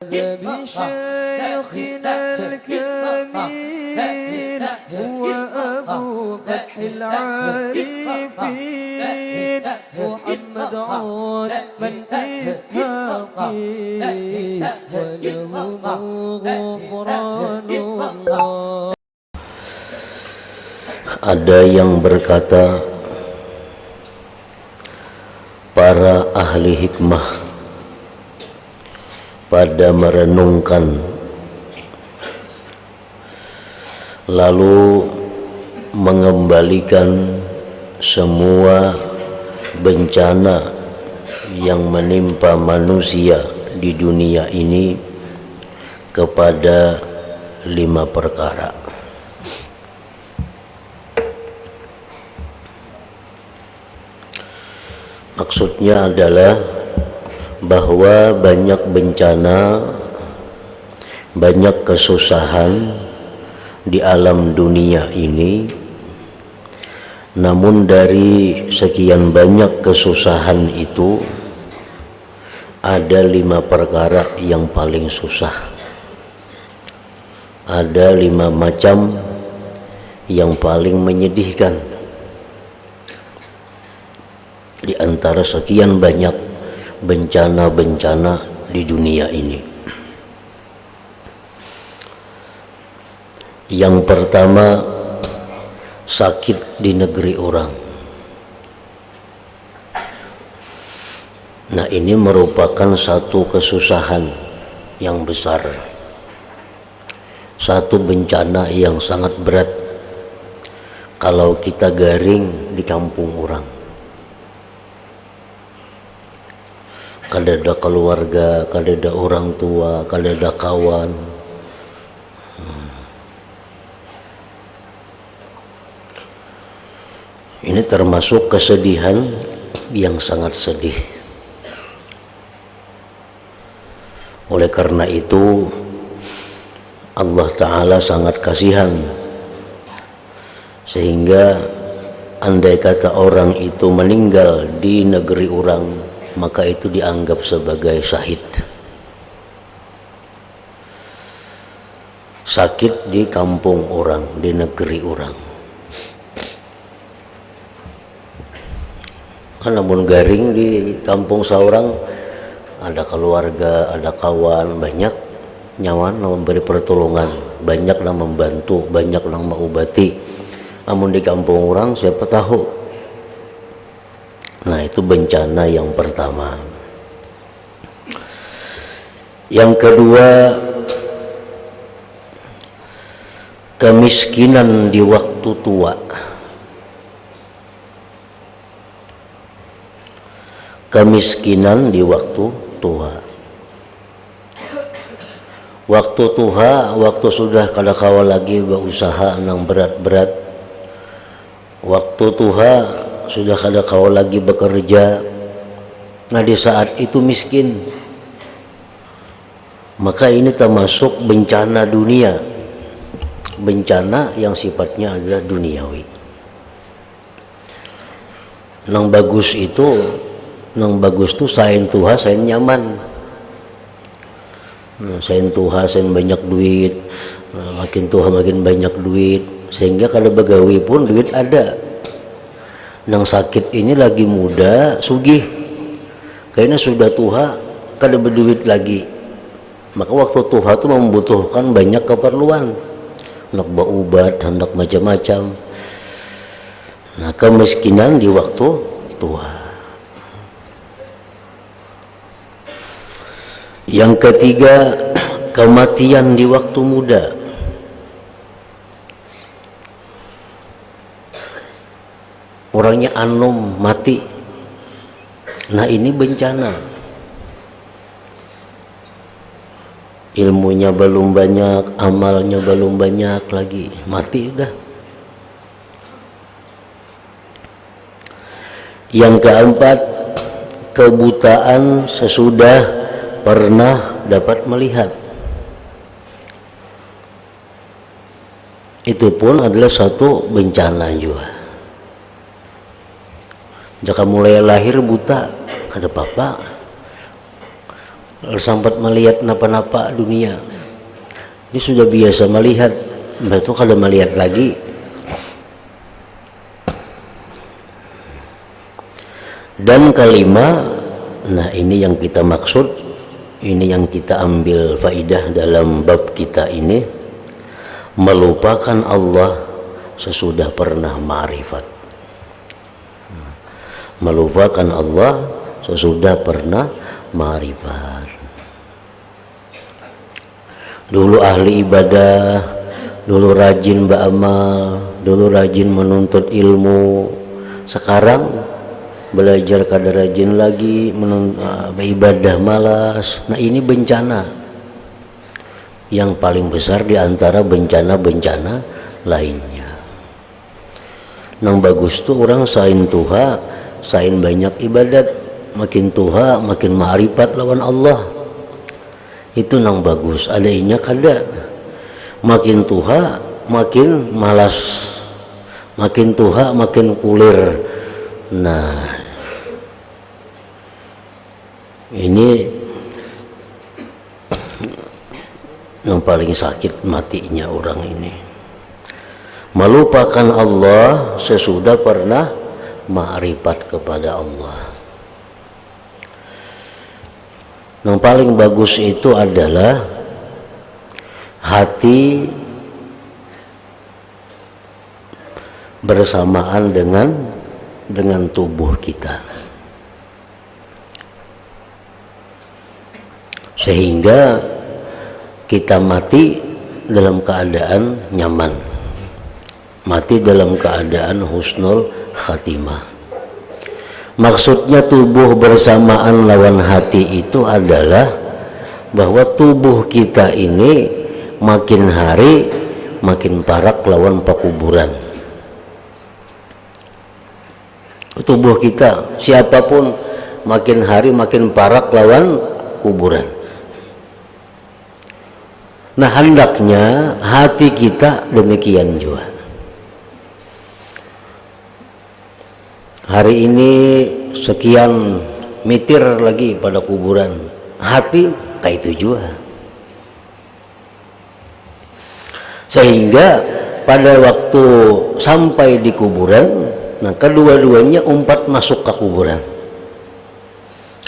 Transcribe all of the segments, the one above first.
بشيخنا الكميل هو أبو فتح العارفين محمد عود من إسحاقي وله غفران الله. Ada yang berkata, para ahli hikmah pada merenungkan lalu mengembalikan semua bencana yang menimpa manusia di dunia ini kepada 5 perkara. Maksudnya adalah bahwa banyak bencana, banyak kesusahan di alam dunia ini, namun dari sekian banyak kesusahan itu ada 5 perkara yang paling susah. Ada 5 macam yang paling menyedihkan di antara sekian banyak bencana-bencana di dunia ini. Yang pertama, sakit di negeri orang. Nah, ini merupakan satu kesusahan yang besar, satu bencana yang sangat berat kalau kita garing di kampung orang. Kadada keluarga, kadada orang tua, kadada kawan. Ini termasuk kesedihan yang sangat sedih. Oleh karena itu Allah Ta'ala sangat kasihan, sehingga andai kata orang itu meninggal di negeri orang, maka itu dianggap sebagai syahid. Sakit di kampung orang, di negeri orang. Namun garing di kampung seorang, ada keluarga, ada kawan, banyak nyawan memberi pertolongan, banyak yang membantu, banyak yang mengobati. Namun di kampung orang siapa tahu. Nah, itu bencana yang pertama. Yang kedua, kemiskinan di waktu tua. Kemiskinan di waktu tua. Waktu tua, waktu sudah kada kawa lagi berusaha nang berat-berat. Waktu tua sudah kada kau lagi bekerja. Nah, di saat itu miskin, maka ini termasuk bencana dunia, bencana yang sifatnya adalah duniawi. Nang bagus itu sain Tuhan, sain nyaman. Sain Tuhan, sain banyak duit, makin Tuhan makin banyak duit, sehingga kalau begawi pun duit ada. Nang sakit ini lagi muda, sugih, kayaknya sudah tua, kada berduit lagi. Maka waktu tua itu membutuhkan banyak keperluan, hendak berobat, hendak macam-macam. Nah, kemiskinan di waktu tua. Yang ketiga, kematian di waktu muda. Orangnya anum, mati. Nah, ini bencana. Ilmunya belum banyak, amalnya belum banyak lagi, mati udah. Yang keempat, kebutaan sesudah pernah dapat melihat. Itu pun adalah satu bencana juga. Jika mulai lahir buta, ada apa-apa. sempat melihat napa-napa dunia. Ini sudah biasa melihat, betul kalau melihat lagi. Dan kelima, nah ini yang kita maksud, ini yang kita ambil faidah dalam bab kita ini, melupakan Allah sesudah pernah ma'rifat. Melupakan Allah sesudah pernah ma'rifat. Dulu ahli ibadah, dulu rajin beramal, dulu rajin menuntut ilmu. Sekarang belajar kada rajin lagi, beribadah malas. Nah ini bencana yang paling besar di antara bencana-bencana lainnya. Nang bagus tuh orang sain tuha, sain banyak ibadat, makin tuha makin ma'rifat lawan Allah. Itu nang bagus. Adainya kada, makin tuha makin malas, makin tuha makin kulir. Nah ini yang paling sakit matinya orang ini, melupakan Allah sesudah pernah ma'rifat kepada Allah. Yang paling bagus itu adalah hati bersamaan dengan tubuh kita, sehingga kita mati dalam keadaan nyaman, mati dalam keadaan husnul khatimah. Maksudnya tubuh bersamaan lawan hati itu adalah bahwa tubuh kita ini makin hari makin parak lawan pekuburan. Tubuh kita siapapun makin hari makin parak lawan kuburan. Nah hendaknya hati kita demikian juga. Hari ini sekian mitir lagi pada kuburan, hati kayak itu juga. Sehingga pada waktu sampai di kuburan, nah kedua-duanya umpat masuk ke kuburan.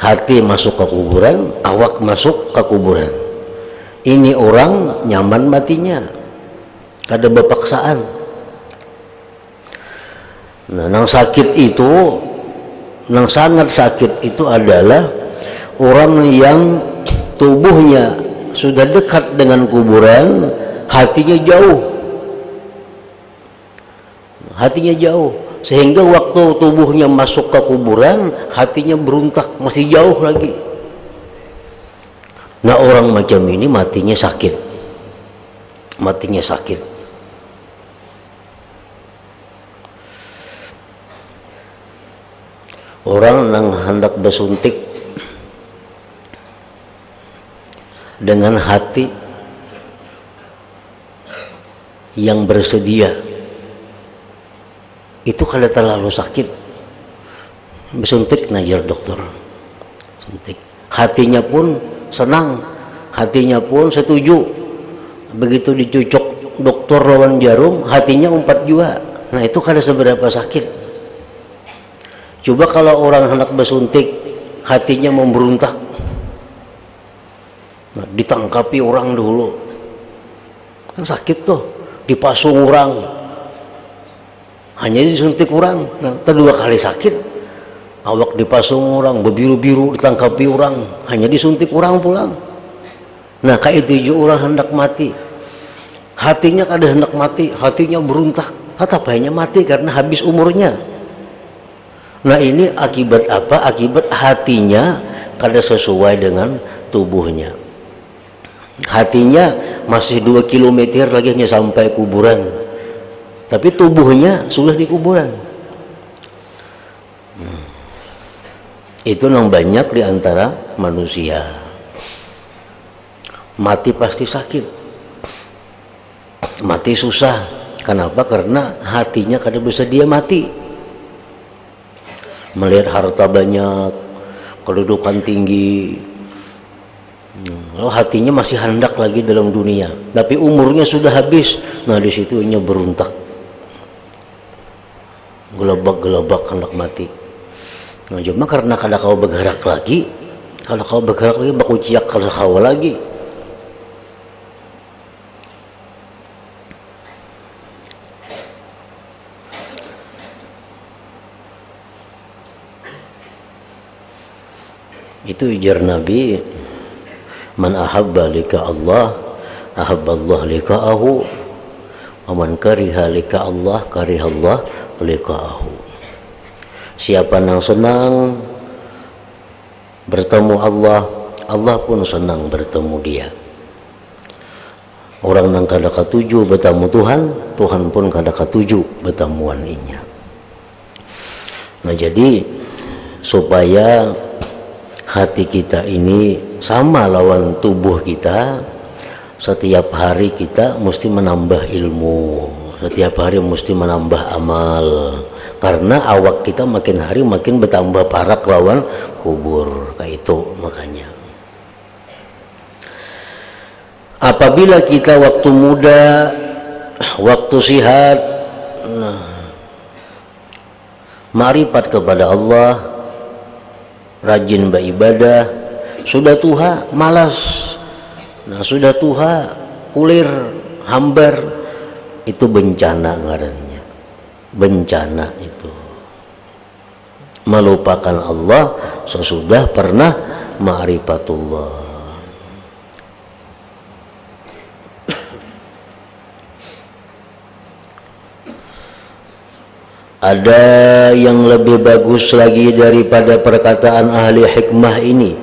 Hati masuk ke kuburan, awak masuk ke kuburan. Ini orang nyaman matinya, kada bepaksaan. Nah, nang sakit itu, nang sangat sakit itu adalah orang yang tubuhnya sudah dekat dengan kuburan, hatinya jauh. Hatinya jauh. Sehingga waktu tubuhnya masuk ke kuburan, hatinya beruntak, masih jauh lagi. Nah orang macam ini matinya sakit. Matinya sakit. Orang nang hendak bersuntik dengan hati yang bersedia, itu kalau terlalu sakit bersuntik najar dokter suntik, hatinya pun senang, hatinya pun setuju. Begitu dicucuk dokter lawan jarum, hatinya umpat juga. Nah itu kada seberapa sakit. Coba kalau orang hendak bersuntik hatinya memberontak, nah, ditangkapi orang dulu kan sakit tuh, dipasung orang, hanya disuntik orang. Nah, kedua kali sakit, awak dipasung orang, berbiru-biru, ditangkapi orang, hanya disuntik orang pulang. Nah kayak itu juga orang hendak mati, hatinya kada hendak mati, hatinya beruntak, hanya mati karena habis umurnya. Nah ini akibat apa? Akibat hatinya kada sesuai dengan tubuhnya. Hatinya masih 2 kilometer lagi hanya sampai kuburan, tapi tubuhnya sudah di kuburan. Itu yang banyak di antara manusia. Mati pasti sakit, mati susah. Kenapa? Karena hatinya kada bersedia mati. Melihat harta banyak, kedudukan tinggi, Lalu hatinya masih hendak lagi dalam dunia, tapi umurnya sudah habis. Nah di situ ia beruntak, gelabak-gelabak hendak mati. Nah cuma karena kada kau bergerak lagi, kalau kau bergerak lagi baku ciak kalau kau lagi. Itu ujar Nabi, man ahabba lika Allah ahabballah lika'ahu wa man kariha lika Allah karihallah lika'ahu. Siapa yang senang bertemu Allah, Allah pun senang bertemu dia. Orang yang kada katuju bertemu Tuhan, Tuhan pun kada katuju bertemuan inya. Nah jadi supaya hati kita ini sama lawan tubuh kita, setiap hari kita mesti menambah ilmu, setiap hari mesti menambah amal, karena awak kita makin hari makin bertambah parak lawan kubur. Kayak itu makanya apabila kita waktu muda, waktu sihat, ma'rifat kepada Allah, rajin beribadah, sudah tua malas. Nah sudah tua kulir hambar, itu bencana ngarannya. Bencana itu melupakan Allah sesudah pernah ma'rifatullah. Ada yang lebih bagus lagi daripada perkataan ahli hikmah ini,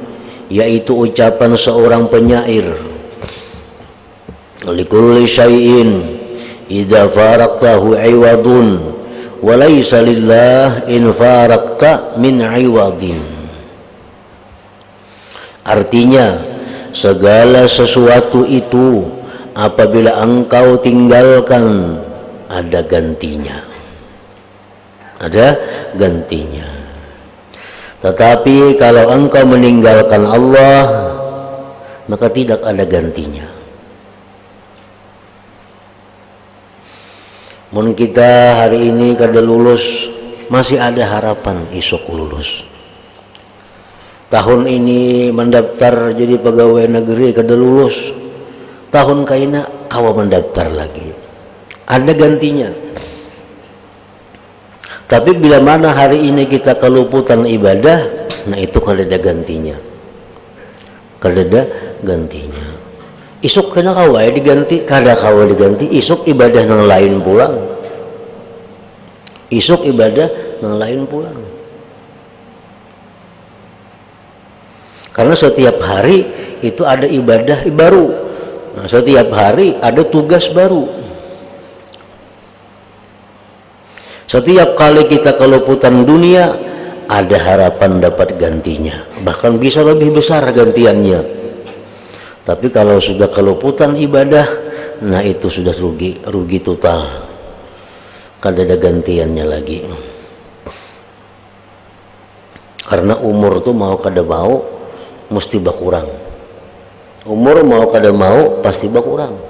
yaitu ucapan seorang penyair, likulli syai'in idza faraqtahu iwadun wa laysa lillah in faraqta min iwadin. Artinya, segala sesuatu itu apabila engkau tinggalkan ada gantinya. Ada gantinya. Tetapi kalau engkau meninggalkan Allah, maka tidak ada gantinya. Mun kita hari ini kada lulus, masih ada harapan esok lulus. Tahun ini mendaftar jadi pegawai negeri kada lulus, tahun kaina kawa mendaftar lagi, ada gantinya. Tapi bila mana hari ini kita keluputan ibadah, nah itu kada ada gantinya. Kada ada gantinya. Isuk kena kawai diganti, kada kawai diganti. Isuk ibadah yang lain pulang. Isuk ibadah yang lain pulang. Karena setiap hari itu ada ibadah baru. Nah, setiap hari ada tugas baru. Setiap kali kita keluputan dunia, ada harapan dapat gantinya. Bahkan bisa lebih besar gantiannya. Tapi kalau sudah keluputan ibadah, nah itu sudah rugi total. Kada ada gantiannya lagi. Karena umur tuh mau kada mau, mesti berkurang. Umur mau kada mau, pasti berkurang.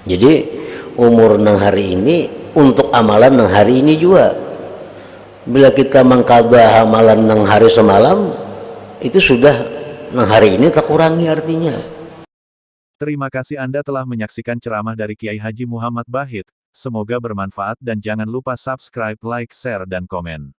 Jadi umur nang hari ini untuk amalan nang hari ini juga. Bila kita mengkabah amalan nang hari semalam, itu sudah nang hari ini terkurangi artinya. Terima kasih Anda telah menyaksikan ceramah dari Kiai Haji Muhammad Bahid. Semoga bermanfaat dan jangan lupa subscribe, like, share, dan komen.